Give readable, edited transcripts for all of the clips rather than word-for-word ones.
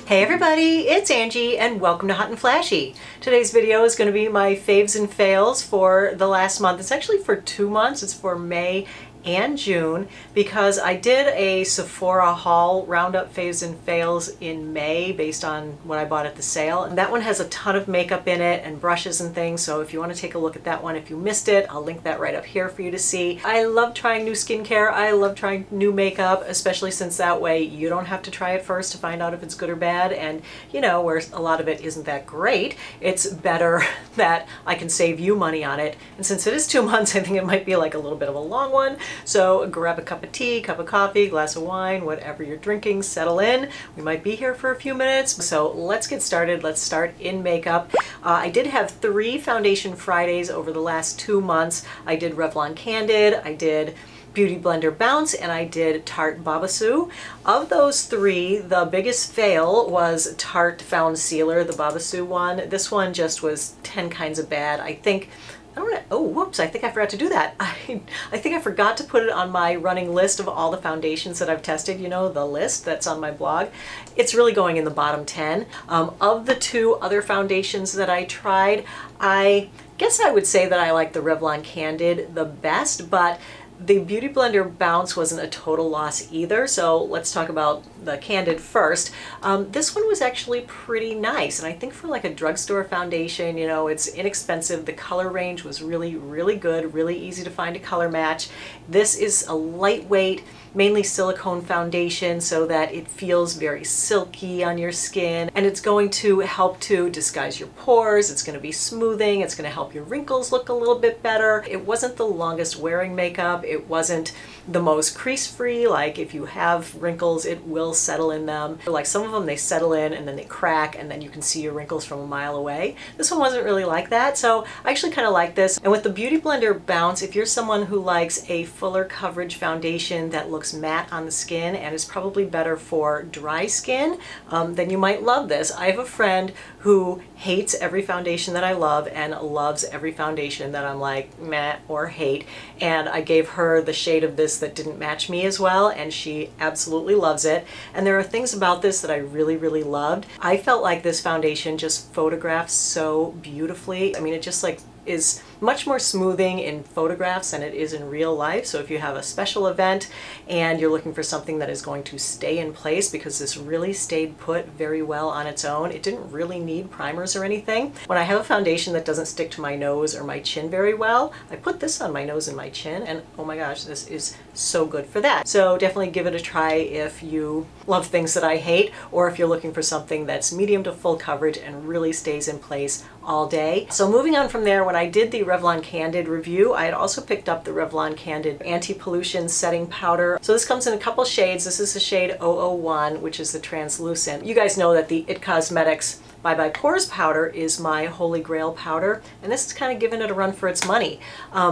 Hey everybody, it's Angie and welcome to Hot and Flashy. Today's video is going to be my faves and fails for the last month. It's actually for 2 months. It's for May and June because I did a Sephora haul, roundup faves and fails in May based on what I bought at the sale. And that one has a ton of makeup in it and brushes and things, so if you want to take a look at that one, if you missed it, I'll link that right up here for you to see. I love trying new skincare. I love trying new makeup, especially since that way you don't have to try it first to find out if it's good or bad. And you know, where a lot of it isn't that great, it's better that I can save you money on it. And since it is 2 months, I think it might be like a little bit of a long one. So grab a cup of tea, cup of coffee, glass of wine, whatever you're drinking, settle in. We might be here for a few minutes. So let's get started. Let's start in makeup. I did have 3 Foundation Fridays over the last 2 months. I did Revlon Candid, I did Beauty Blender Bounce, and I did Tarte Babassu. Of those 3, the biggest fail was Tarte Found Sealer, the Babassu one. This one just was 10 kinds of bad. I think oh, whoops, I think I forgot to do that. I think I forgot to put it on my running list of all the foundations that I've tested, you know, the list that's on my blog. It's really going in the bottom 10. Of the 2 other foundations that I tried, I guess I would say that I like the Revlon Candid the best, but the Beauty Blender Bounce wasn't a total loss either, so let's talk about the Candid first. This one was actually pretty nice, and I think for like a drugstore foundation, you know, it's inexpensive. The color range was really, really good, really easy to find a color match. This is a lightweight, mainly silicone foundation so that it feels very silky on your skin, and it's going to help to disguise your pores. It's going to be smoothing. It's going to help your wrinkles look a little bit better. It wasn't the longest wearing makeup. It wasn't the most crease-free. Like if you have wrinkles, it will settle in them. Like some of them, they settle in and then they crack and then you can see your wrinkles from a mile away. This one wasn't really like that, so I actually kind of like this. And with the Beauty Blender Bounce, if you're someone who likes a fuller coverage foundation that looks matte on the skin and is probably better for dry skin, then you might love this. I have a friend who hates every foundation that I love and loves every foundation that I'm like meh or hate, and I gave her the shade of this that didn't match me as well, and she absolutely loves it. And there are things about this that I really, really loved. I felt like this foundation just photographs so beautifully. I mean, it just like is much more smoothing in photographs than it is in real life. So if you have a special event and you're looking for something that is going to stay in place, because this really stayed put very well on its own. It didn't really need primers or anything. When I have a foundation that doesn't stick to my nose or my chin very well, I put this on my nose and my chin, and oh my gosh, this is so good for that. So definitely give it a try if you love things that I hate, or if you're looking for something that's medium to full coverage and really stays in place all day. So moving on from there, when I did the Revlon Candid review, I had also picked up the Revlon Candid Anti-Pollution Setting Powder. So this comes in a couple shades. This is the shade 001, which is the translucent. You guys know that the IT Cosmetics Bye Bye Pores powder is my holy grail powder, and this is kind of giving it a run for its money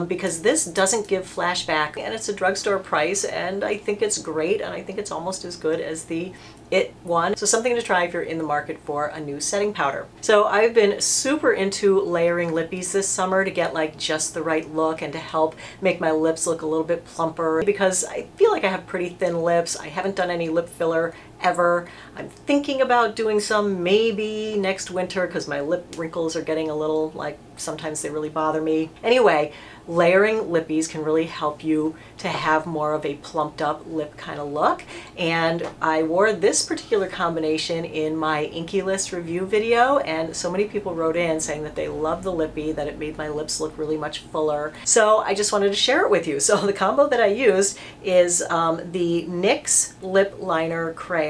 because this doesn't give flashback, and it's a drugstore price, and I think it's great, and I think it's almost as good as the IT one. So something to try if you're in the market for a new setting powder. So I've been super into layering lippies this summer to get like just the right look and to help make my lips look a little bit plumper, because I feel like I have pretty thin lips. I haven't done any lip filler ever. I'm thinking about doing some maybe next winter because my lip wrinkles are getting a little, like, sometimes they really bother me. Anyway, layering lippies can really help you to have more of a plumped up lip kind of look, and I wore this particular combination in my Inky List review video, and so many people wrote in saying that they love the lippy, that it made my lips look really much fuller. So I just wanted to share it with you. So the combo that I used is the NYX Lip Liner Crayon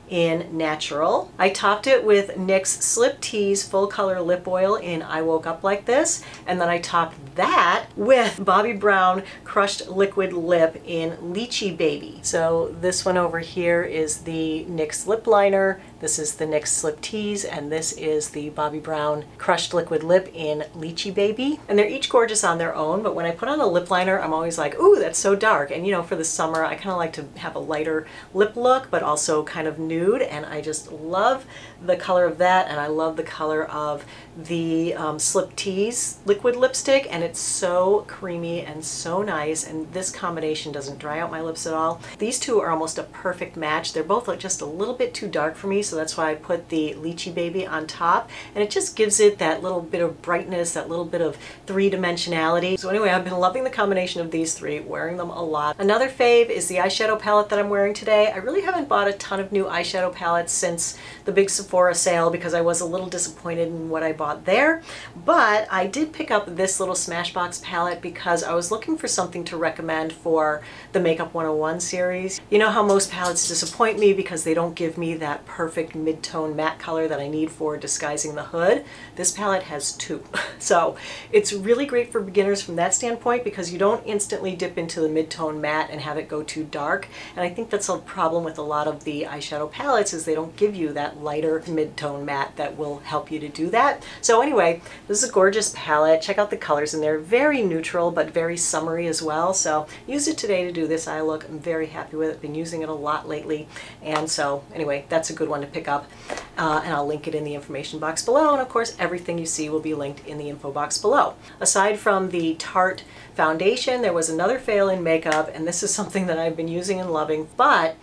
in Natural. I topped it with NYX Slip Tease Full Color Lip Oil in I Woke Up Like This, and then I topped that with Bobbi Brown Crushed Liquid Lip in Lychee Baby. So this one over here is the NYX Lip Liner, this is the NYX Slip Tease, and this is the Bobbi Brown Crushed Liquid Lip in Lychee Baby. And they're each gorgeous on their own, but when I put on a lip liner, I'm always like, ooh, that's so dark. And you know, for the summer, I kind of like to have a lighter lip look, but also kind of nude Nude, and I just love the color of that, and I love the color of the Slip Tease liquid lipstick, and it's so creamy and so nice, and this combination doesn't dry out my lips at all. These two are almost a perfect match. They're both like just a little bit too dark for me, so that's why I put the Lychee Baby on top, and it just gives it that little bit of brightness, that little bit of three-dimensionality. So anyway, I've been loving the combination of these three, wearing them a lot. Another fave is the eyeshadow palette that I'm wearing today. I really haven't bought a ton of new eyeshadow palettes since the big Sephora sale because I was a little disappointed in what I bought there, but I did pick up this little Smashbox palette because I was looking for something to recommend for the Makeup 101 series. You know how most palettes disappoint me because they don't give me that perfect mid-tone matte color that I need for disguising the hood. This palette has two. So it's really great for beginners from that standpoint because you don't instantly dip into the mid-tone matte and have it go too dark. And I think that's a problem with a lot of the eyeshadow palettes is they don't give you that lighter mid-tone matte that will help you to do that. So anyway, this is a gorgeous palette. Check out the colors in there. Very neutral, but very summery as well. So use it today to do this eye look. I'm very happy with it. Been using it a lot lately. And so anyway, that's a good one to pick up. And I'll link it in the information box below. And of course, everything you see will be linked in the info box below. Aside from the Tarte foundation, there was another fail in makeup, and this is something that I've been using and loving, but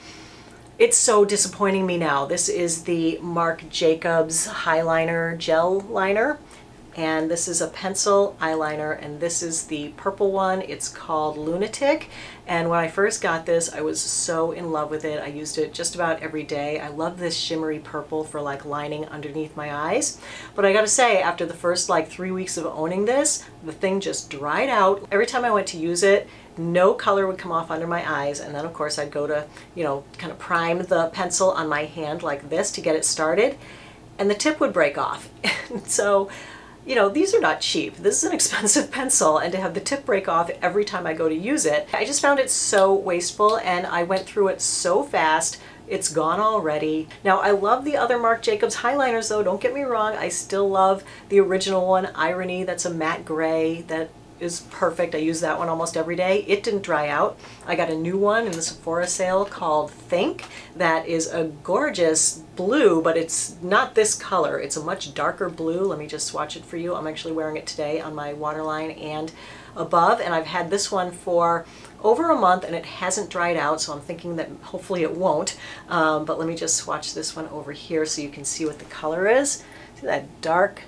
it's so disappointing me now. This is the Marc Jacobs Highliner Gel Liner, and this is a pencil eyeliner, and this is the purple one. It's called Lunatic, and when I first got this, I was so in love with it. I used it just about every day. I love this shimmery purple for like lining underneath my eyes, but I gotta say, after the first like 3 weeks of owning this, the thing just dried out. Every time I went to use it, no color would come off under my eyes, and then of course I'd go to, you know, kind of prime the pencil on my hand like this to get it started, and the tip would break off. And so, you know, these are not cheap. This is an expensive pencil, and to have the tip break off every time I go to use it, I just found it so wasteful, and I went through it so fast. It's gone already. Now, I love the other Marc Jacobs highliners though, don't get me wrong. I still love the original one, Irony, that's a matte gray that is perfect. I use that one almost every day. It didn't dry out. I got a new one in the Sephora sale called Think that is a gorgeous blue, but it's not this color. It's a much darker blue. Let me just swatch it for you. I'm actually wearing it today on my waterline and above, and I've had this one for over a month and it hasn't dried out, so I'm thinking that hopefully it won't. But let me just swatch this one over here so you can see what the color is. See that dark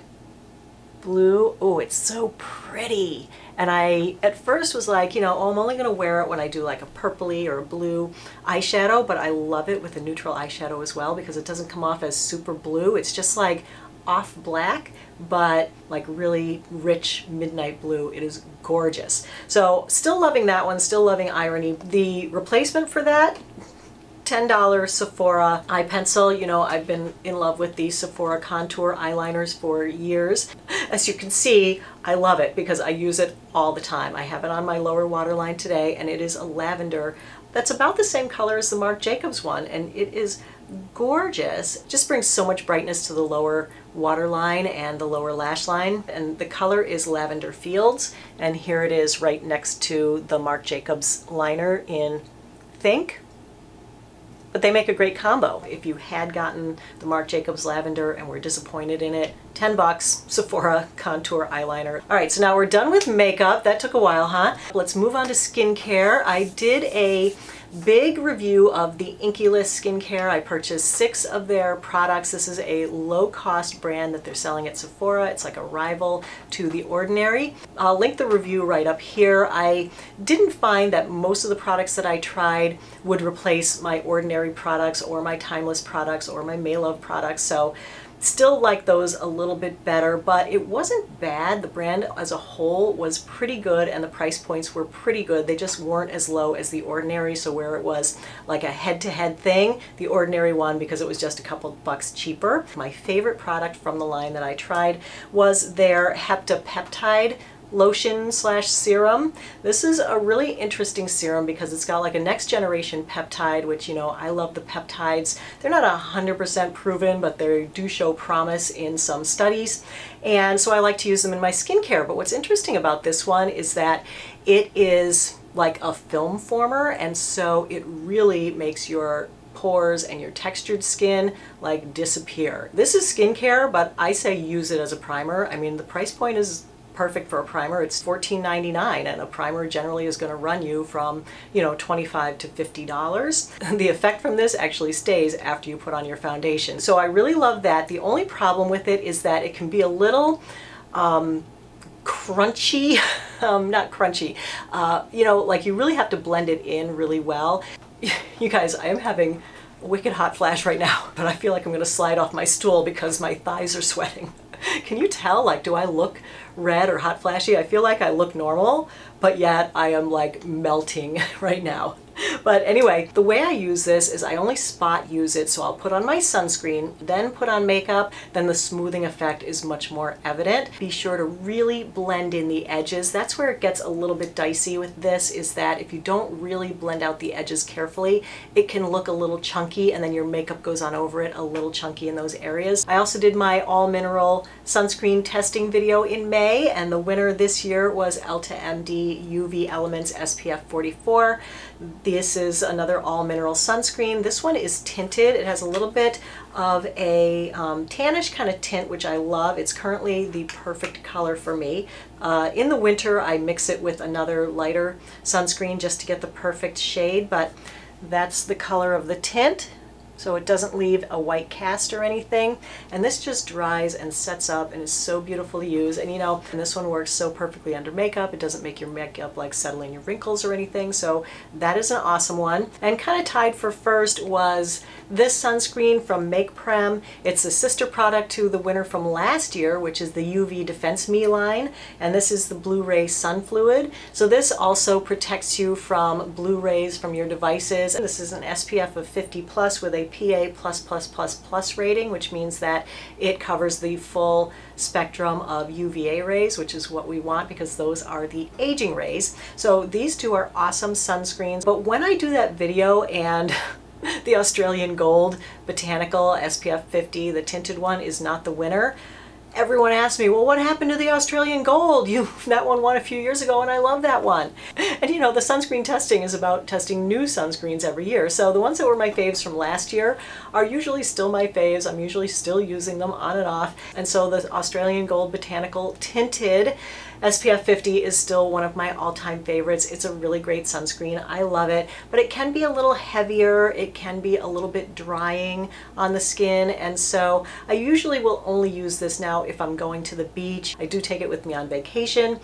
blue? Oh, it's so pretty. And I at first was like, you know, oh, I'm only going to wear it when I do like a purpley or a blue eyeshadow, but I love it with a neutral eyeshadow as well because it doesn't come off as super blue. It's just like off black, but like really rich midnight blue. It is gorgeous. So still loving that one, still loving Irony. The replacement for that, $10 Sephora eye pencil. You know, I've been in love with these Sephora contour eyeliners for years. As you can see, I love it because I use it all the time. I have it on my lower waterline today, and it is a lavender that's about the same color as the Marc Jacobs one, and it is gorgeous. It just brings so much brightness to the lower waterline and the lower lash line, and the color is Lavender Fields, and here it is right next to the Marc Jacobs liner in Think. But they make a great combo. If you had gotten the Marc Jacobs Lavender and were disappointed in it, $10 Sephora contour eyeliner. All right, so now we're done with makeup. That took a while, huh? Let's move on to skincare. I did a big review of the Inkyless skincare. I purchased 6 of their products. This is a low-cost brand that they're selling at Sephora. It's like a rival to The Ordinary. I'll link the review right up here. I didn't find that most of the products that I tried would replace my Ordinary products or my Timeless products or my Maylove products, so still like those a little bit better, but it wasn't bad. The brand as a whole was pretty good and the price points were pretty good. They just weren't as low as The Ordinary, so where it was like a head-to-head thing, The Ordinary won because it was just a couple bucks cheaper. My favorite product from the line that I tried was their Hepta Peptide lotion slash serum. This is a really interesting serum because it's got like a next generation peptide, which, you know, I love the peptides. They're not 100% proven, but they do show promise in some studies. And so I like to use them in my skincare. But what's interesting about this one is that it is like a film former, and so it really makes your pores and your textured skin like disappear. This is skincare, but I say use it as a primer. I mean, the price point is perfect for a primer. It's $14.99, and a primer generally is going to run you from, you know, $25 to $50. The effect from this actually stays after you put on your foundation. So I really love that. The only problem with it is that it can be a little crunchy, not crunchy, you know, like you really have to blend it in really well. You guys, I am having a wicked hot flash right now, but I feel like I'm going to slide off my stool because my thighs are sweating. Can you tell, like, do I look red or hot flashy? I feel like I look normal, but yet I am like melting right now. But anyway, the way I use this is I only spot use it. So I'll put on my sunscreen, then put on makeup, then the smoothing effect is much more evident. Be sure to really blend in the edges. That's where it gets a little bit dicey with this, is that if you don't really blend out the edges carefully, it can look a little chunky, and then your makeup goes on over it a little chunky in those areas. I also did my all mineral sunscreen testing video in May, and the winner this year was LTMD UV Elements SPF 44. This is another all mineral sunscreen. This one is tinted. It has a little bit of a tannish kind of tint, which I love. It's currently the perfect color for me. In the winter, I mix it with another lighter sunscreen just to get the perfect shade, but that's the color of the tint. So it doesn't leave a white cast or anything. And this just dries and sets up and is so beautiful to use. And you know, and this one works so perfectly under makeup. It doesn't make your makeup like settling your wrinkles or anything. So that is an awesome one. And kind of tied for first was this sunscreen from Make Prem. It's a sister product to the winner from last year, which is the UV Defense Me line. And this is the Blue Ray Sun Fluid. So this also protects you from blue rays from your devices. And this is an SPF of 50 plus with a PA++++ rating, which means that it covers the full spectrum of UVA rays, which is what we want because those are the aging rays. So these two are awesome sunscreens. But when I do that video and the Australian Gold Botanical SPF 50, the tinted one, is not the winner, everyone asks me, well, what happened to the Australian Gold? That one won a few years ago, and I love that one. And you know, the sunscreen testing is about testing new sunscreens every year. So the ones that were my faves from last year are usually still my faves. I'm usually still using them on and off. And so the Australian Gold Botanical Tinted SPF 50 is still one of my all-time favorites. It's a really great sunscreen. I love it, but it can be a little heavier. It can be a little bit drying on the skin, and so I usually will only use this now if I'm going to the beach. I do take it with me on vacation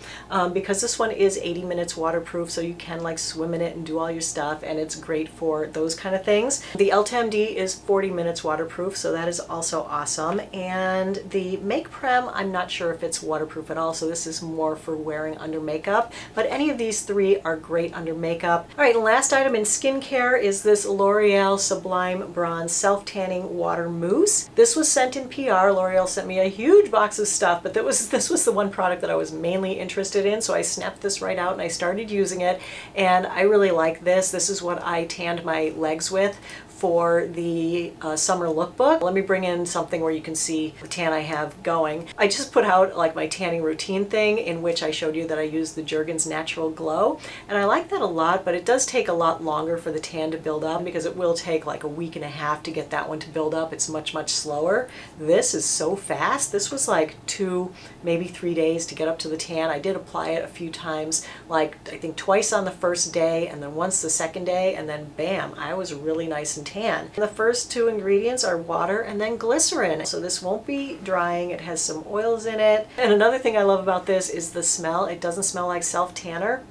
because this one is 80 minutes waterproof, so you can like swim in it and do all your stuff, and it's great for those kind of things. The LTMD is 40 minutes waterproof, so that is also awesome. And the Make Prem, I'm not sure if it's waterproof at all, so this is more for wearing under makeup, but any of these three are great under makeup. All right, and last item in skincare is this L'Oreal Sublime Bronze Self-Tanning Water Mousse. This was sent in PR. L'Oreal sent me a huge box of stuff, but this was the one product that I was mainly interested in, so I snapped this right out and I started using it, and I really like this. This is what I tanned my legs with for the summer lookbook. Let me bring in something where you can see the tan I have going. I just put out like my tanning routine thing, in which I showed you that I use the Jergens Natural Glow, and I like that a lot, but it does take a lot longer for the tan to build up because it will take like a week and a half to get that one to build up. It's much, much slower. This is so fast. This was like 2, maybe 3 days to get up to the tan. I did apply it a few times, like I think twice on the first day and then once the second day, and then bam, I was really nice and tan. The first 2 ingredients are water and then glycerin, so this won't be drying. It has some oils in it. And another thing I love about this is the smell. It doesn't smell like self-tanner.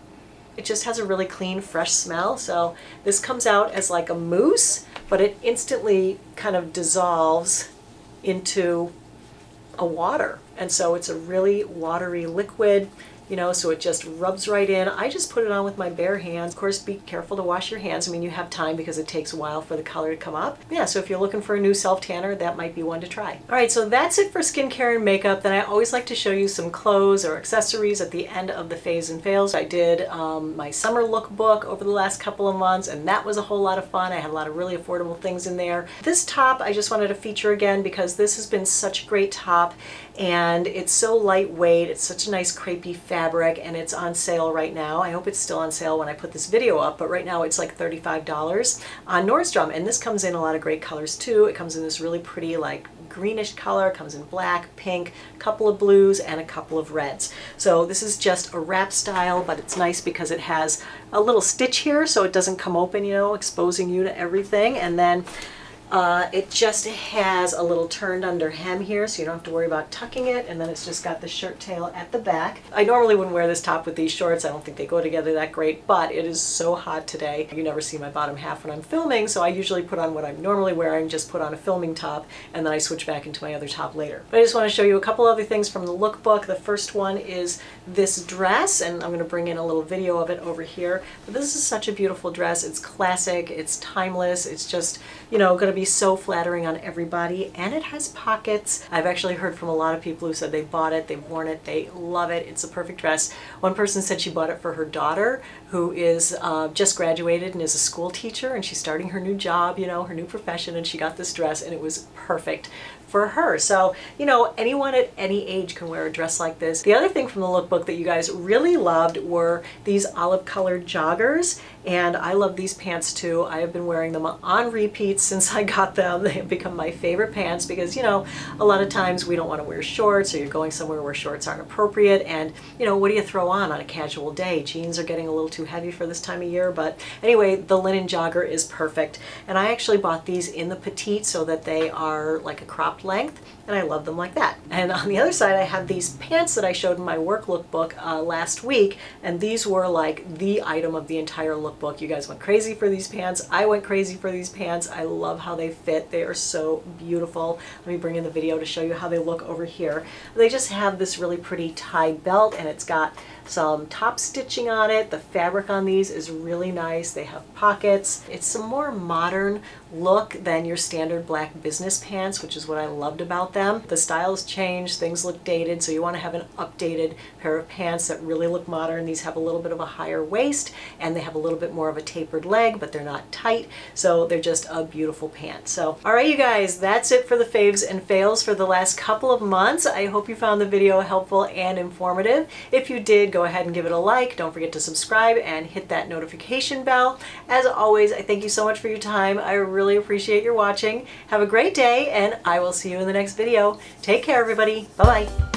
It just has a really clean, fresh smell. So this comes out as like a mousse, but it instantly kind of dissolves into a water. And so it's a really watery liquid. You know, so it just rubs right in. I just put it on with my bare hands. Of course, be careful to wash your hands. I mean, you have time because it takes a while for the color to come up. Yeah, so if you're looking for a new self-tanner, that might be one to try. All right, so that's it for skincare and makeup. Then I always like to show you some clothes or accessories at the end of the Faves and Fails. I did my summer lookbook over the last couple of months, and that was a whole lot of fun. I had a lot of really affordable things in there. This top I just wanted to feature again because this has been such a great top, and it's so lightweight. It's such a nice crepey fit. fabric, and it's on sale right now. I hope it's still on sale when I put this video up, but right now it's like $35 on Nordstrom, and this comes in a lot of great colors too. It comes in this really pretty like greenish color, comes in black, pink, a couple of blues, and a couple of reds. So this is just a wrap style, but it's nice because it has a little stitch here so it doesn't come open, you know, exposing you to everything. And then it just has a little turned under hem here, so you don't have to worry about tucking it, and then it's just got the shirt tail at the back. I normally wouldn't wear this top with these shorts. I don't think they go together that great, but it is so hot today. You never see my bottom half when I'm filming, so I usually put on what I'm normally wearing, just put on a filming top, and then I switch back into my other top later. But I just want to show you a couple other things from the lookbook. The first one is this dress, and I'm going to bring in a little video of it over here. But this is such a beautiful dress. It's classic, it's timeless, it's just, you know, going to be so flattering on everybody, and it has pockets. I've actually heard from a lot of people who said they bought it, they've worn it, they love it. It's a perfect dress. One person said she bought it for her daughter, who is just graduated and is a school teacher, and she's starting her new job, you know, her new profession, and she got this dress and it was perfect for her. So, you know, anyone at any age can wear a dress like this. The other thing from the lookbook that you guys really loved were these olive colored joggers, and I love these pants too. I have been wearing them on repeat since I got them. They have become my favorite pants because, you know, a lot of times we don't want to wear shorts, or you're going somewhere where shorts aren't appropriate, and, you know, what do you throw on a casual day? Jeans are getting a little too heavy for this time of year, but anyway, the linen jogger is perfect. And I actually bought these in the petite so that they are like a cropped length, and I love them like that. And on the other side I have these pants that I showed in my work lookbook last week, and these were like the item of the entire lookbook. You guys went crazy for these pants. I went crazy for these pants. I love how they fit. They are so beautiful. Let me bring in the video to show you how they look over here. They just have this really pretty tie belt, and it's got some top stitching on it. The fabric on these is really nice. They have pockets. It's some more modern look than your standard black business pants, which is what I loved about them. The styles changed, things look dated, so you want to have an updated pair of pants that really look modern. These have a little bit of a higher waist, and they have a little bit more of a tapered leg, but they're not tight, so they're just a beautiful pant. So, alright you guys, that's it for the faves and fails for the last couple of months. I hope you found the video helpful and informative. If you did, go ahead and give it a like. Don't forget to subscribe and hit that notification bell. As always, I thank you so much for your time. I really appreciate your watching. Have a great day, and I will see you in the next video. Take care, everybody. Bye-bye.